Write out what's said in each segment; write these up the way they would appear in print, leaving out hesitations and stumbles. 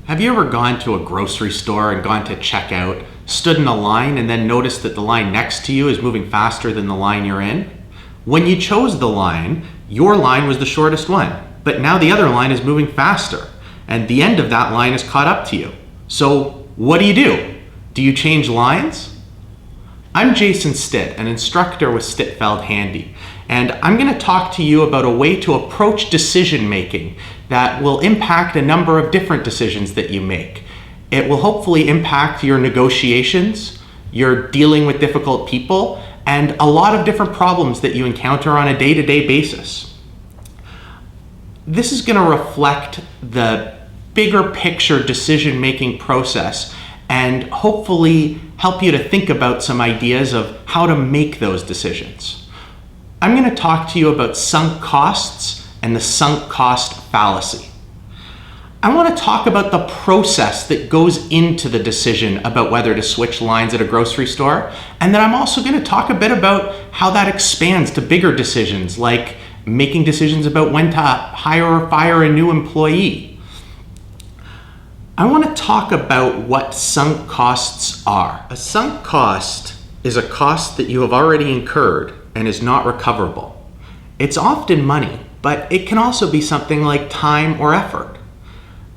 Have you ever gone to a grocery store and gone to check out, stood in a line, and then noticed that the line next to you is moving faster than the line you're in? When you chose the line, your line was the shortest one, but now the other line is moving faster, and the end of that line is caught up to you. So what do? Do you change lines? I'm Jason Stitt, an instructor with Stittfeld Handy, and I'm going to talk to you about a way to approach decision making that will impact a number of different decisions that you make. It will hopefully impact your negotiations, your dealing with difficult people, and a lot of different problems that you encounter on a day-to-day basis. This is going to reflect the bigger picture decision-making process and hopefully help you to think about some ideas of how to make those decisions. I'm going to talk to you about sunk costs and the sunk cost fallacy. I want to talk about the process that goes into the decision about whether to switch lines at a grocery store, and then I'm also going to talk a bit about how that expands to bigger decisions like making decisions about when to hire or fire a new employee. I want to talk about what sunk costs are. A sunk cost is a cost that you have already incurred and is not recoverable. It's often money, but it can also be something like time or effort.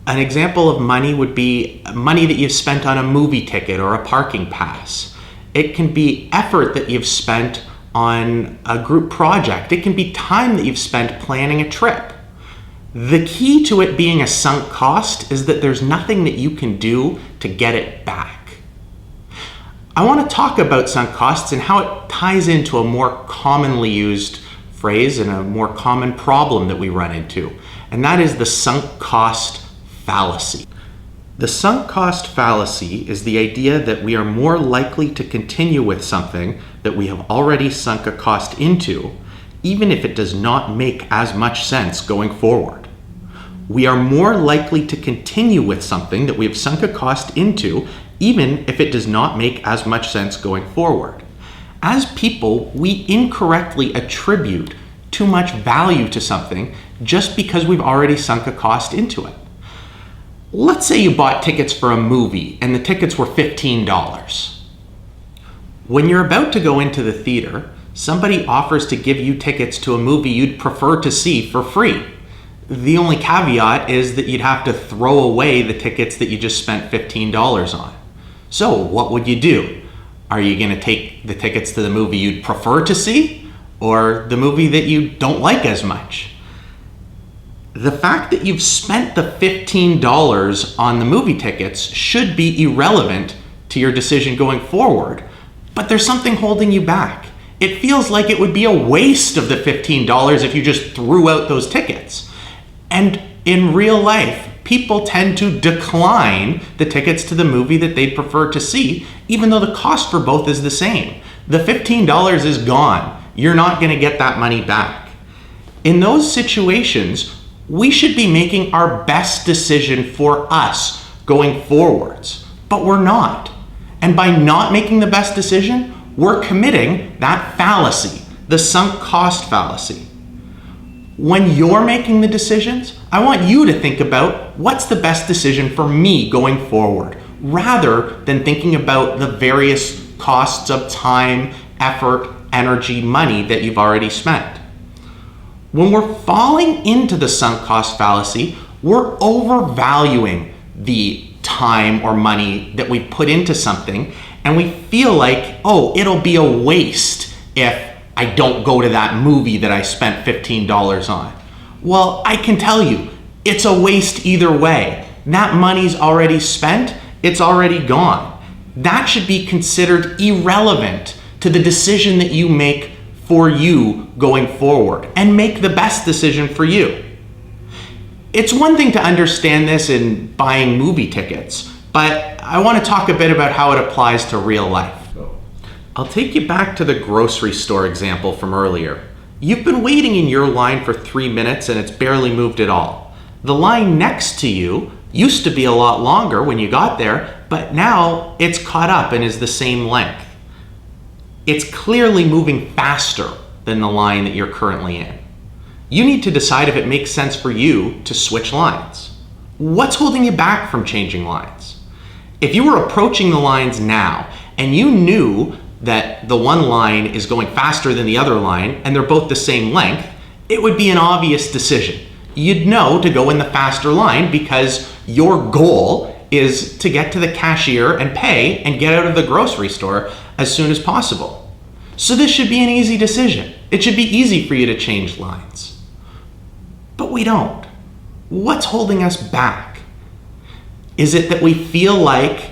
An example of money would be money that you've spent on a movie ticket or a parking pass. It can be effort that you've spent on a group project. It can be time that you've spent planning a trip. The key to it being a sunk cost is that there's nothing that you can do to get it back. I want to talk about sunk costs and how it ties into a more commonly used phrase and a more common problem that we run into, and that is the sunk cost fallacy. The sunk cost fallacy is the idea that we are more likely to continue with something that we have already sunk a cost into, even if it does not make as much sense going forward. We are more likely to continue with something that we have sunk a cost into, even if it does not make as much sense going forward. As people, we incorrectly attribute too much value to something just because we've already sunk a cost into it. Let's say you bought tickets for a movie and the tickets were $15. When you're about to go into the theater, somebody offers to give you tickets to a movie you'd prefer to see for free. The only caveat is that you'd have to throw away the tickets that you just spent $15 on. So what would you do? Are you going to take the tickets to the movie you'd prefer to see, or the movie that you don't like as much? The fact that you've spent the $15 on the movie tickets should be irrelevant to your decision going forward, but there's something holding you back. It feels like it would be a waste of the $15 if you just threw out those tickets. And in real life, people tend to decline the tickets to the movie that they prefer to see, even though the cost for both is the same. The $15 is gone. You're not going to get that money back. In those situations, we should be making our best decision for us going forwards, but we're not. And by not making the best decision, we're committing that fallacy, the sunk cost fallacy. When you're making the decisions, I want you to think about what's the best decision for me going forward, rather than thinking about the various costs of time, effort, energy, money that you've already spent. When we're falling into the sunk cost fallacy, we're overvaluing the time or money that we put into something, and we feel like, oh, it'll be a waste if I don't go to that movie that I spent $15 on. Well, I can tell you, it's a waste either way. That money's already spent, it's already gone. That should be considered irrelevant to the decision that you make for you going forward, and make the best decision for you. It's one thing to understand this in buying movie tickets, but I want to talk a bit about how it applies to real life. I'll take you back to the grocery store example from earlier. You've been waiting in your line for 3 minutes and it's barely moved at all. The line next to you used to be a lot longer when you got there, but now it's caught up and is the same length. It's clearly moving faster than the line that you're currently in. You need to decide if it makes sense for you to switch lines. What's holding you back from changing lines? If you were approaching the lines now and you knew that the one line is going faster than the other line and they're both the same length, it would be an obvious decision. You'd know to go in the faster line because your goal is to get to the cashier and pay and get out of the grocery store as soon as possible. So this should be an easy decision. It should be easy for you to change lines. But we don't. What's holding us back? Is it that we feel like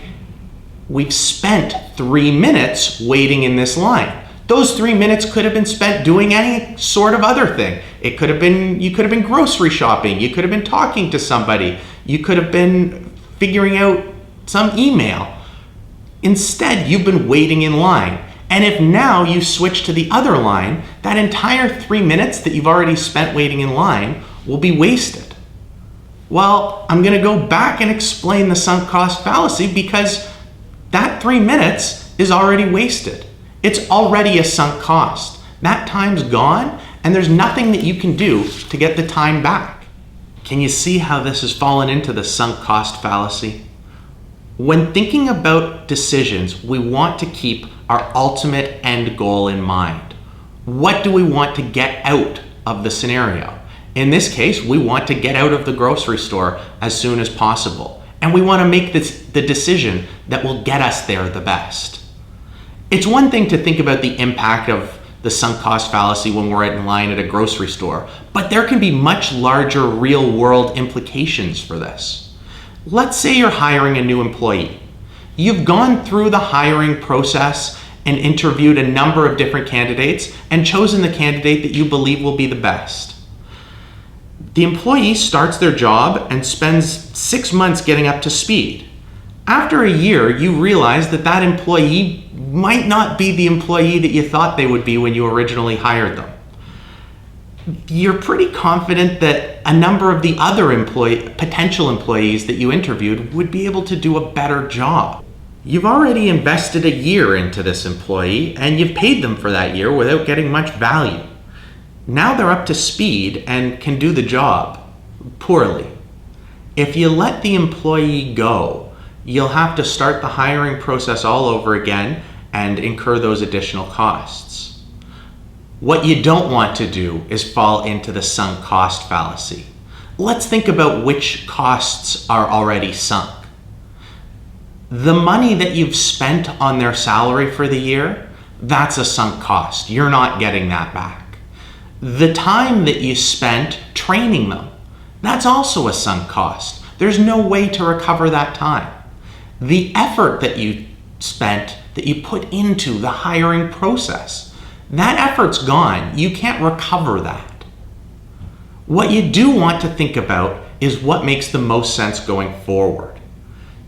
we've spent 3 minutes waiting in this line? Those 3 minutes could have been spent doing any sort of other thing. You could have been grocery shopping. You could have been talking to somebody. You could have been figuring out some email. Instead, you've been waiting in line. And if now you switch to the other line, that entire 3 minutes that you've already spent waiting in line will be wasted. Well, I'm going to go back and explain the sunk cost fallacy because that 3 minutes is already wasted. It's already a sunk cost. That time's gone, and there's nothing that you can do to get the time back. Can you see how this has fallen into the sunk cost fallacy? When thinking about decisions, we want to keep our ultimate end goal in mind. What do we want to get out of the scenario? In this case, we want to get out of the grocery store as soon as possible. And we want to make the decision that will get us there the best. It's one thing to think about the impact of the sunk cost fallacy when we're in line at a grocery store, but there can be much larger real world implications for this. Let's say you're hiring a new employee. You've gone through the hiring process and interviewed a number of different candidates and chosen the candidate that you believe will be the best. The employee starts their job and spends 6 months getting up to speed. After a year, you realize that that employee might not be the employee that you thought they would be when you originally hired them. You're pretty confident that a number of the other potential employees that you interviewed would be able to do a better job. You've already invested a year into this employee and you've paid them for that year without getting much value. Now they're up to speed and can do the job poorly. If you let the employee go, you'll have to start the hiring process all over again and incur those additional costs. What you don't want to do is fall into the sunk cost fallacy. Let's think about which costs are already sunk. The money that you've spent on their salary for the year, that's a sunk cost. You're not getting that back. The time that you spent training them, that's also a sunk cost. There's no way to recover that time. The effort that you spent, that you put into the hiring process, that effort's gone. You can't recover that. What you do want to think about is what makes the most sense going forward.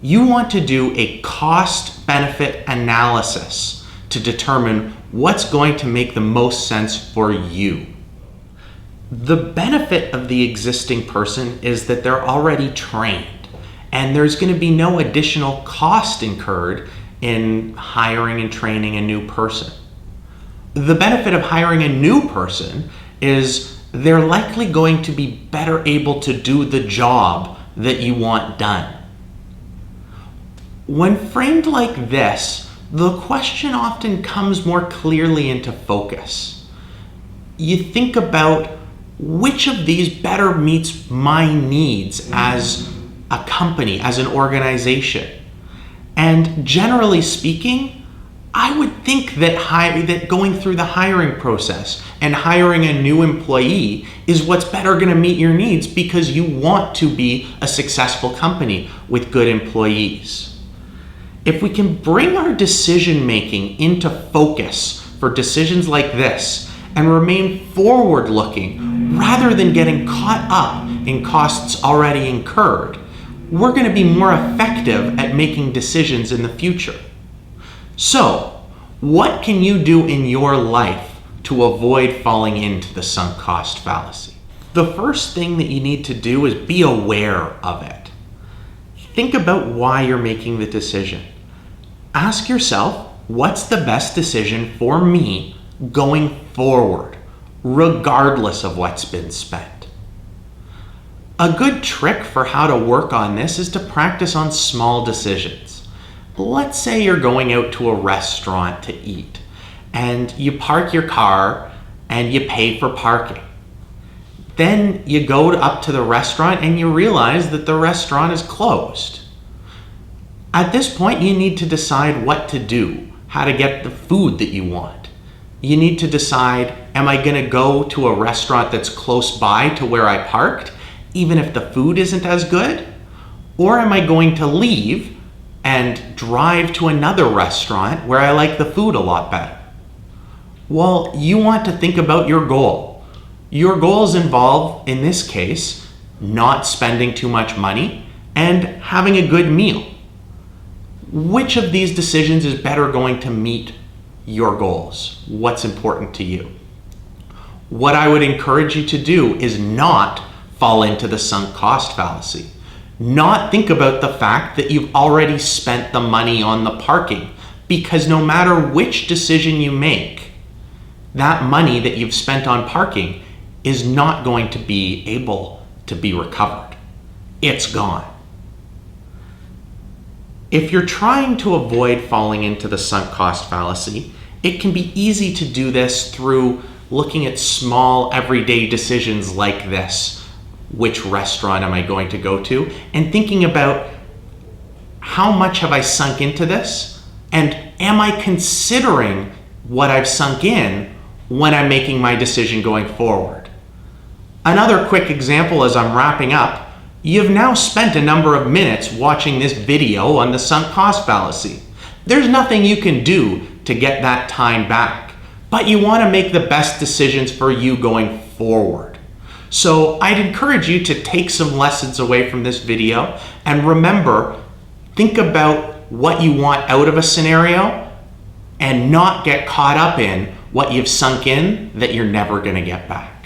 You want to do a cost-benefit analysis to determine what's going to make the most sense for you. The benefit of the existing person is that they're already trained, and there's going to be no additional cost incurred in hiring and training a new person. The benefit of hiring a new person is they're likely going to be better able to do the job that you want done. When framed like this, the question often comes more clearly into focus. You think about which of these better meets my needs as a company, as an organization. And generally speaking, I would think that going through the hiring process and hiring a new employee is what's better going to meet your needs because you want to be a successful company with good employees. If we can bring our decision making into focus for decisions like this and remain forward-looking rather than getting caught up in costs already incurred, we're going to be more effective at making decisions in the future. So, what can you do in your life to avoid falling into the sunk cost fallacy? The first thing that you need to do is be aware of it. Think about why you're making the decision. Ask yourself, what's the best decision for me going forward, regardless of what's been spent? A good trick for how to work on this is to practice on small decisions. Let's say you're going out to a restaurant to eat, and you park your car and you pay for parking. Then you go up to the restaurant and you realize that the restaurant is closed. At this point, you need to decide what to do, how to get the food that you want. You need to decide, am I going to go to a restaurant that's close by to where I parked, even if the food isn't as good? Or am I going to leave and drive to another restaurant where I like the food a lot better? Well, you want to think about your goal. Your goals involve, in this case, not spending too much money and having a good meal. Which of these decisions is better going to meet your goals? What's important to you? What I would encourage you to do is not fall into the sunk cost fallacy. Not think about the fact that you've already spent the money on the parking, because no matter which decision you make, that money that you've spent on parking is not going to be able to be recovered. It's gone. If you're trying to avoid falling into the sunk cost fallacy, it can be easy to do this through looking at small everyday decisions like this. Which restaurant am I going to go to? And thinking about, how much have I sunk into this? And am I considering what I've sunk in when I'm making my decision going forward? Another quick example as I'm wrapping up, you've now spent a number of minutes watching this video on the sunk cost fallacy. There's nothing you can do to get that time back, but you want to make the best decisions for you going forward. So I'd encourage you to take some lessons away from this video, and remember, think about what you want out of a scenario and not get caught up in what you've sunk in that you're never going to get back.